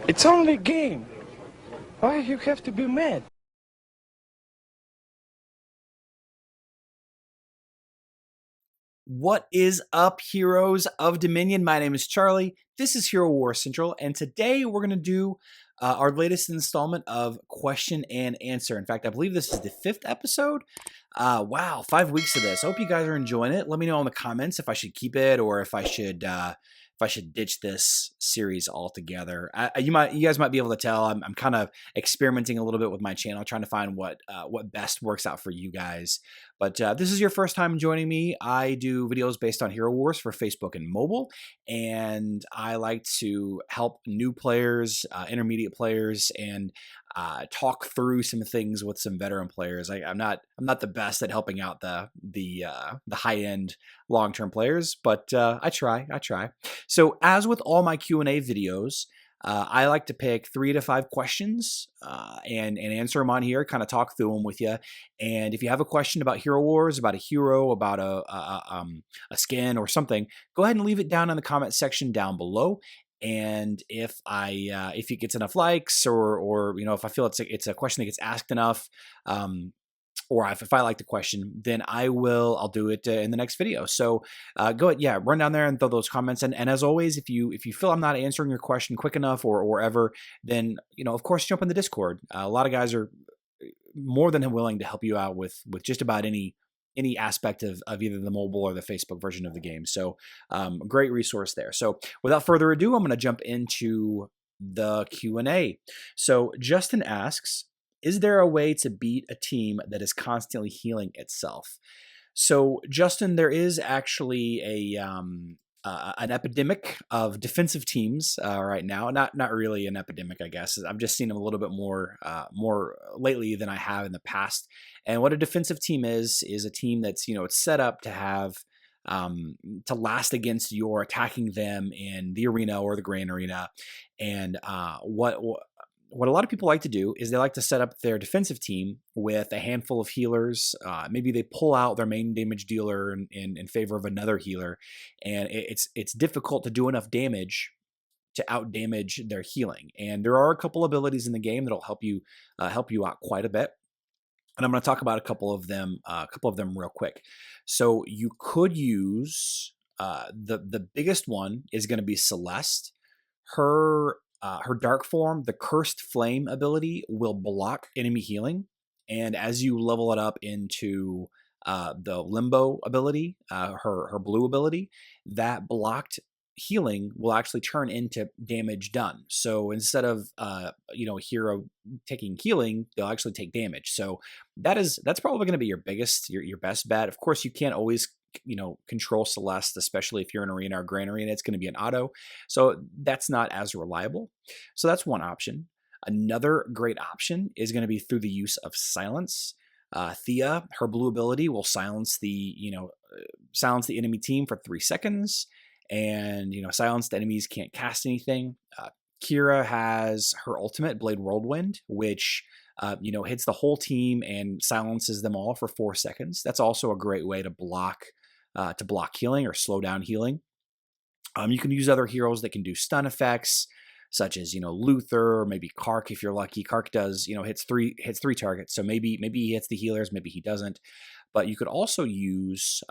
It's only a game. Why you have to be mad? What is up, heroes of Dominion? My name is Charlie. This is Hero Wars Central, and today we're going to do our latest installment of Question and Answer. In fact, I believe this is the 5th episode. Wow, 5 weeks of this. I hope you guys are enjoying it. Let me know in the comments if I should keep it or if I should ditch this series altogether. You guys might be able to tell I'm kind of experimenting a little bit with my channel, trying to find what best works out for you guys. But this is your first time joining me. I do videos based on Hero Wars for Facebook and mobile, and I like to help new players, intermediate players, and talk through some things with some veteran players. I'm not the best at helping out the high end long term players, but I try. So as with all my Q&A videos, I like to pick 3 to 5 questions and answer them on here, kind of talk through them with you. And if you have a question about Hero Wars, about a hero, about a skin or something, go ahead and leave it down in the comment section down below. And if it gets enough likes, or if I feel it's a question that gets asked enough, or if I like the question, then I'll do it in the next video. So go ahead, yeah, run down there and throw those comments. And as always, if you feel I'm not answering your question quick enough or ever, then of course jump in the Discord. A lot of guys are more than willing to help you out with just about any aspect of either the mobile or the Facebook version of the game. So great resource there. So without further ado, I'm going to jump into the Q&A. So Justin asks, is there a way to beat a team that is constantly healing itself? So, Justin, there is actually an epidemic of defensive teams right now. Not really an epidemic, I guess. I've just seen them a little bit more lately than I have in the past. And what a defensive team is a team that's it's set up to have to last against your attacking them in the arena or the grain arena. And what a lot of people like to do is they like to set up their defensive team with a handful of healers. Maybe they pull out their main damage dealer in favor of another healer, and it's difficult to do enough damage to out damage their healing. And there are a couple abilities in the game that'll help you out quite a bit. And I'm going to talk about a couple of them real quick. So you could use the biggest one is going to be Celeste. Her dark form, the Cursed Flame ability, will block enemy healing. And as you level it up into the Limbo ability, her blue ability, that blocked healing will actually turn into damage done. So instead of a hero taking healing, they'll actually take damage. So that's probably going to be your best bet. Of course, you can't always control Celeste, especially if you're in arena or grand arena. It's going to be an auto, so that's not as reliable. So that's one option. Another great option is going to be through the use of silence. Thea, her blue ability will silence the enemy team for 3 seconds, and silenced enemies can't cast anything. Kira has her ultimate, Blade Whirlwind, which hits the whole team and silences them all for 4 seconds. That's also a great way to block healing or slow down healing. You can use other heroes that can do stun effects, such as Luther, or maybe Kark if you're lucky. Kark does hits three targets, so maybe he hits the healers, maybe he doesn't. But you could also use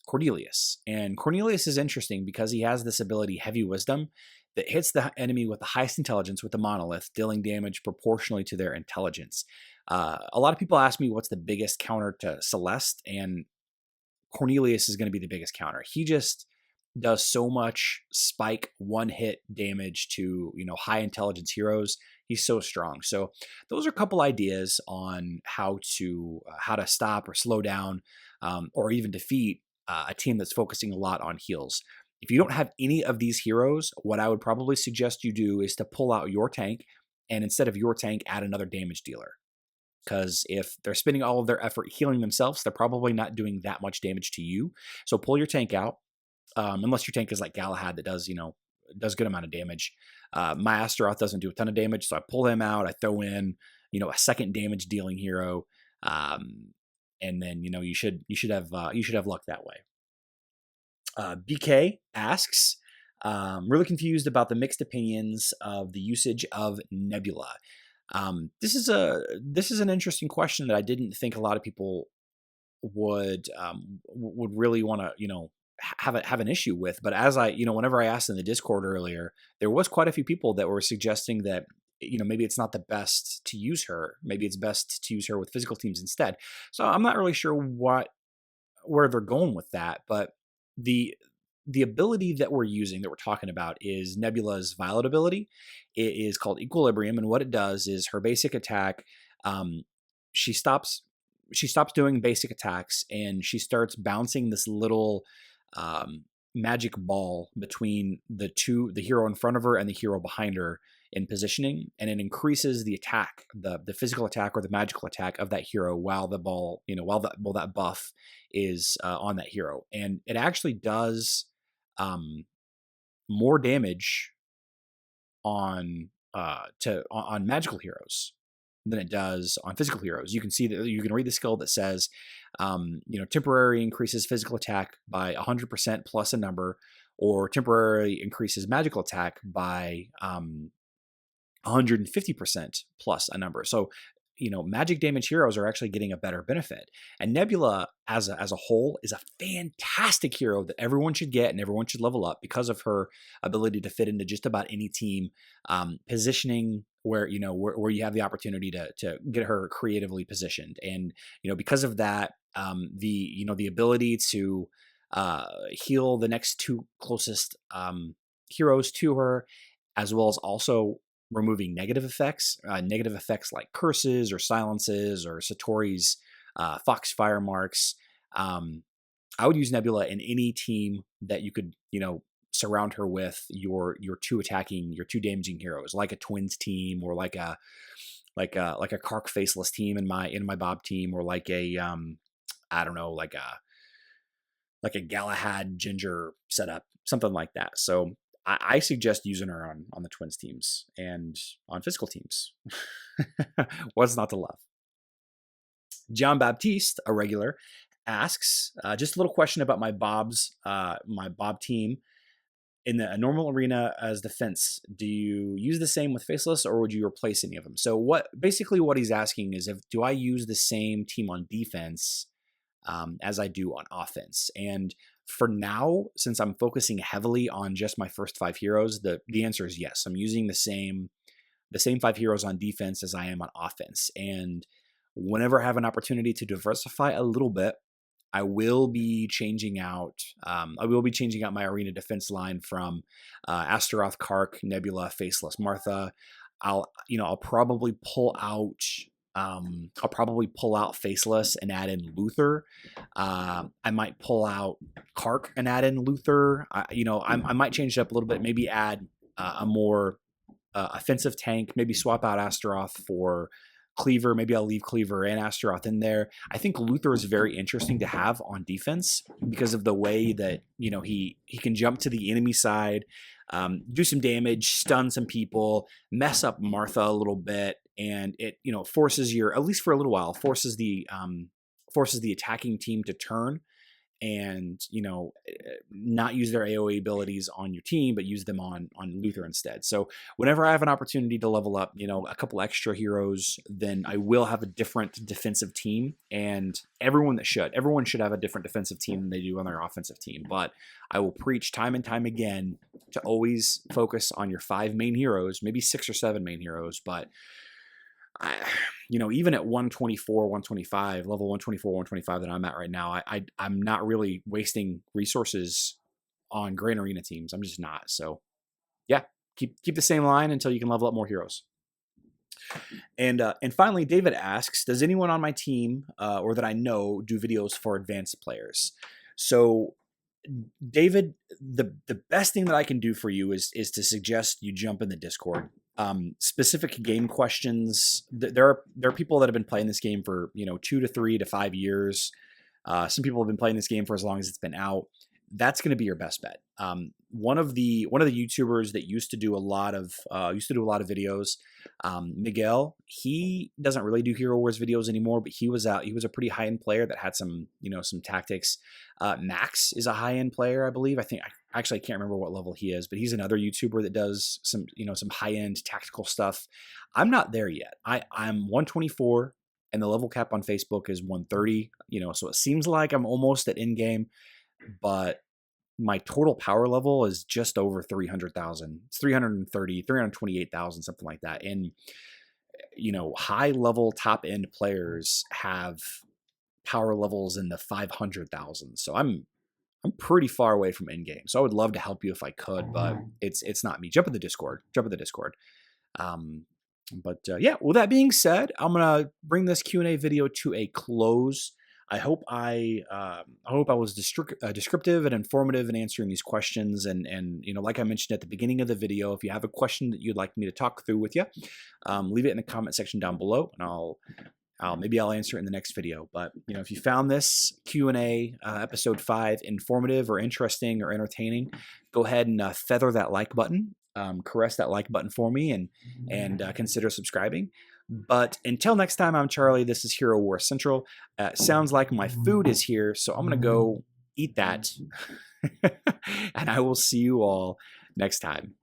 Cornelius, and Cornelius is interesting because he has this ability, Heavy Wisdom, that hits the enemy with the highest intelligence with the monolith, dealing damage proportionally to their intelligence. A lot of people ask me what's the biggest counter to Celeste, and Cornelius is going to be the biggest counter. He just does so much spike one-hit damage to high intelligence heroes. He's so strong. So those are a couple ideas on how to stop or slow down or even defeat a team that's focusing a lot on heals. If you don't have any of these heroes, what I would probably suggest you do is to pull out your tank, and instead of your tank, add another damage dealer. Because if they're spending all of their effort healing themselves, they're probably not doing that much damage to you. So pull your tank out, unless your tank is like Galahad that does good amount of damage. My Astaroth doesn't do a ton of damage, so I pull him out. I throw in a second damage dealing hero, and then you should have luck that way. BK asks, Really confused about the mixed opinions of the usage of Nebula. This is an interesting question that I didn't think a lot of people would really want to have an issue with. But as I whenever I asked in the Discord earlier, there was quite a few people that were suggesting that maybe it's not the best to use her. Maybe it's best to use her with physical teams instead. So I'm not really sure where they're going with that, but the ability that we're talking about is Nebula's Violet ability. It is called Equilibrium, and what it does is her basic attack. She stops doing basic attacks, and she starts bouncing this little magic ball between the hero in front of her and the hero behind her in positioning, and it increases the attack, the physical attack or the magical attack of that hero while the ball, that buff is on that hero, and it actually does more damage on magical heroes than it does on physical heroes. You can see that you can read the skill that says, temporary increases physical attack by 100% plus a number, or temporarily increases magical attack by 150% plus a number. So, magic damage heroes are actually getting a better benefit. And Nebula as a whole is a fantastic hero that everyone should get and everyone should level up because of her ability to fit into just about any team, positioning where you have the opportunity to get her creatively positioned. And, because of that, the ability to heal the next two closest heroes to her, as well as also removing negative effects like curses or silences or Satori's Foxfire marks. I would use Nebula in any team that you could, surround her with your two damaging heroes, like a twins team, or like a Kark faceless team in my Bob team, or like a I don't know, like a Galahad Ginger setup, something like that. So I suggest using her on the twins teams and on physical teams. What's not to love? John Baptiste, a regular, asks just a little question about my Bob team. In a normal arena as defense, do you use the same with faceless, or would you replace any of them? So what he's asking is, do I use the same team on defense as I do on offense? And for now, since I'm focusing heavily on just my first 5 heroes, the answer is yes. I'm using the same 5 heroes on defense as I am on offense. And whenever I have an opportunity to diversify a little bit, I will be changing out my arena defense line from Astaroth, Kark, Nebula, Faceless, Martha. I'll probably pull out Faceless and add in Luther. I might pull out Kark and add in Luther. I might change it up a little bit. Maybe add a more offensive tank. Maybe swap out Astaroth for Cleaver. Maybe I'll leave Cleaver and Astaroth in there. I think Luther is very interesting to have on defense because of the way that he can jump to the enemy side, do some damage, stun some people, mess up Martha a little bit, and it forces at least for a little while, forces the attacking team to turn and not use their AoE abilities on your team, but use them on Luther instead. So whenever I have an opportunity to level up a couple extra heroes, then I will have a different defensive team. And everyone should have a different defensive team than they do on their offensive team. But I will preach time and time again to always focus on your 5 main heroes, maybe 6 or 7 main heroes, but even at 124, 125, level 124, 125 that I'm at right now, I'm not really wasting resources on Grand Arena teams. I'm just not. So yeah, keep the same line until you can level up more heroes. And finally, David asks, does anyone on my team or that I know do videos for advanced players? So David, the best thing that I can do for you is to suggest you jump in the Discord. Specific game questions. There are people that have been playing this game for 2 to 3 to 5 years. Some people have been playing this game for as long as it's been out. That's going to be your best bet. One of the YouTubers that used to do a lot of videos, Miguel. He doesn't really do Hero Wars videos anymore, but he was a pretty high end player that had some tactics. Max is a high end player, I believe. I actually, I can't remember what level he is, but he's another YouTuber that does some, some high-end tactical stuff. I'm not there yet. I'm 124 and the level cap on Facebook is 130, so it seems like I'm almost at in game, but my total power level is just over 300,000. It's 330, 328,000, something like that. And, high level top end players have power levels in the 500,000. So I'm pretty far away from end game. So I would love to help you if I could, but it's not me. Jump in the Discord. Yeah, with that being said, I'm going to bring this Q&A video to a close. I hope I was descriptive and informative in answering these questions. And like I mentioned at the beginning of the video, if you have a question that you'd like me to talk through with you, leave it in the comment section down below, and maybe I'll answer it in the next video. But if you found this Q&A episode 5 informative or interesting or entertaining, go ahead and feather that like button, caress that like button for me, and consider subscribing. But until next time, I'm Charlie. This is Hero Wars Central. Sounds like my food is here, so I'm gonna go eat that, and I will see you all next time.